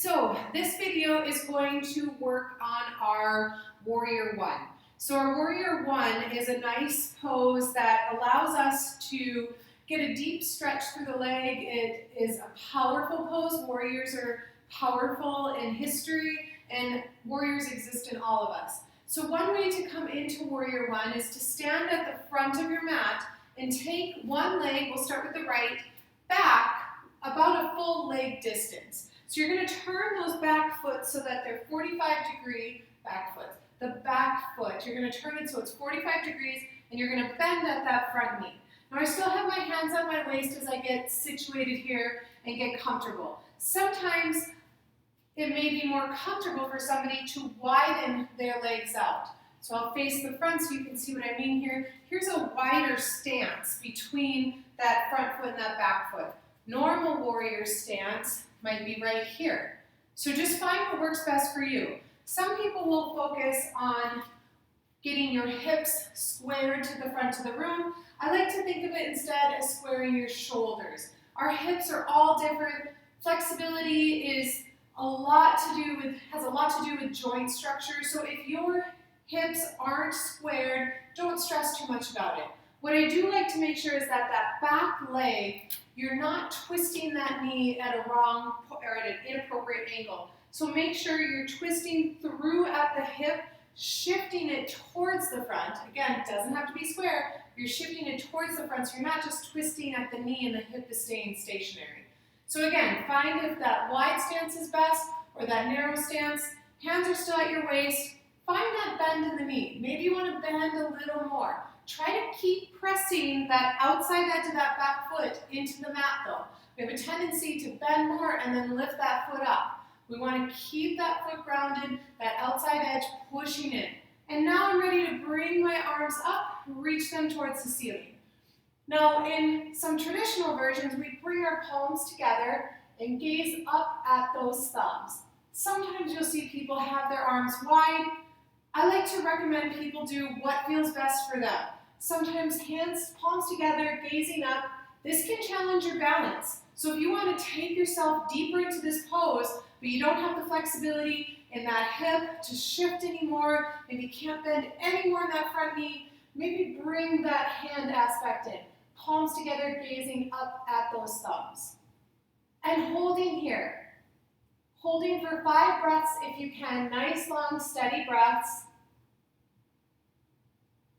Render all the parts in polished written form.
So this video is going to work on our Warrior One. So our Warrior One is a nice pose that allows us to get a deep stretch through the leg. It is a powerful pose. Warriors are powerful in history, and warriors exist in all of us. So one way to come into Warrior One is to stand at the front of your mat and take one leg, we'll start with the right, back about a full leg distance. So you're going to turn those back foot so that they're 45-degree back foot. The back foot, you're going to turn it so it's 45 degrees, and you're going to bend at that front knee. Now I still have my hands on my waist as I get situated here and get comfortable. Sometimes it may be more comfortable for somebody to widen their legs out. So I'll face the front so you can see what I mean here. Here's a wider stance between that front foot and that back foot. Normal warrior stance might be right here. So just find what works best for you. Some people will focus on getting your hips squared to the front of the room. I like to think of it instead as squaring your shoulders. Our hips are all different. Flexibility has a lot to do with joint structure. So if your hips aren't squared, don't stress too much about it. What I do like to make sure is that that back leg, you're not twisting that knee at a wrong or at an inappropriate angle. So make sure you're twisting through at the hip, shifting it towards the front. Again, it doesn't have to be square. You're shifting it towards the front, so you're not just twisting at the knee and the hip is staying stationary. So again, find if that wide stance is best or that narrow stance. Hands are still at your waist. Find that bend in the knee. Maybe you want to bend a little more. Try to keep pressing that outside edge of that back foot into the mat though. We have a tendency to bend more and then lift that foot up. We want to keep that foot grounded, that outside edge pushing in. And now I'm ready to bring my arms up, reach them towards the ceiling. Now in some traditional versions, we bring our palms together and gaze up at those thumbs. Sometimes you'll see people have their arms wide. I like to recommend people do what feels best for them. Sometimes hands, palms together, gazing up. This can challenge your balance. So if you want to take yourself deeper into this pose, but you don't have the flexibility in that hip to shift anymore, maybe you can't bend any more in that front knee, maybe bring that hand aspect in. Palms together, gazing up at those thumbs. And holding here. Holding for 5 breaths if you can. Nice, long, steady breaths.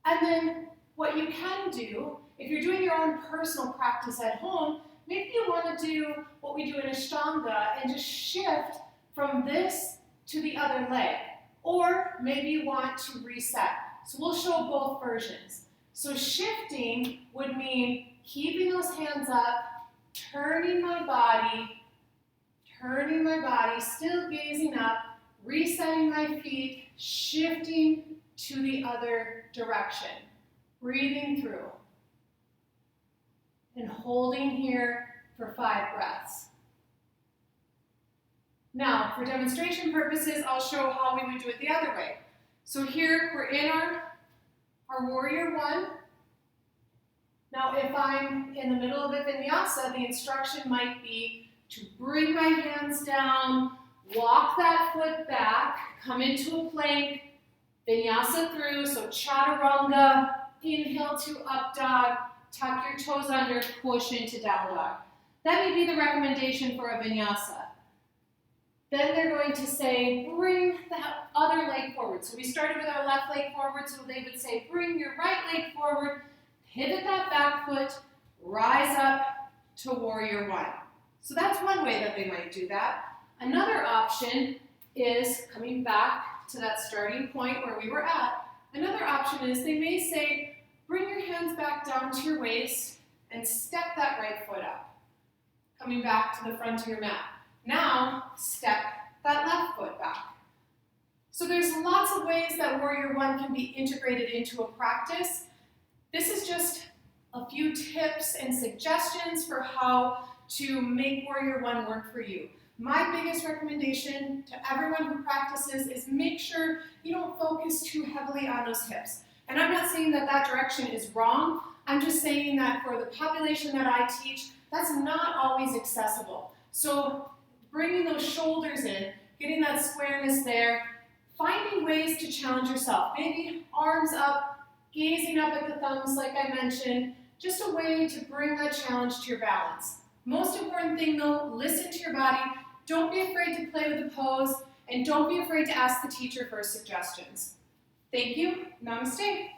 And then what you can do, if you're doing your own personal practice at home, maybe you want to do what we do in Ashtanga and just shift from this to the other leg. Or maybe you want to reset. So we'll show both versions. So shifting would mean keeping those hands up, turning my body, still gazing up, resetting my feet, shifting to the other direction. Breathing through. And holding here for 5 breaths. Now, for demonstration purposes, I'll show how we would do it the other way. So here, we're in our Warrior One. Now, if I'm in the middle of a vinyasa, the instruction might be to bring my hands down, walk that foot back, come into a plank, vinyasa through, so chaturanga, inhale to up dog, tuck your toes under, push into down dog. That may be the recommendation for a vinyasa. Then they're going to say, bring that other leg forward. So we started with our left leg forward, so they would say, bring your right leg forward, pivot that back foot, rise up to Warrior One. So that's one way that they might do that. Another option is coming back to that starting point where we were at. Another option is they may say, bring your hands back down to your waist and step that right foot up. Coming back to the front of your mat. Now, step that left foot back. So there's lots of ways that Warrior One can be integrated into a practice. This is just a few tips and suggestions for how to make Warrior One work for you. My biggest recommendation to everyone who practices is make sure you don't focus too heavily on those hips. And I'm not saying that that direction is wrong. I'm just saying that for the population that I teach, that's not always accessible. So bringing those shoulders in, getting that squareness there, finding ways to challenge yourself. Maybe arms up, gazing up at the thumbs like I mentioned, just a way to bring that challenge to your balance. Most important thing though, listen to your body. Don't be afraid to play with the pose, and don't be afraid to ask the teacher for suggestions. Thank you. Namaste.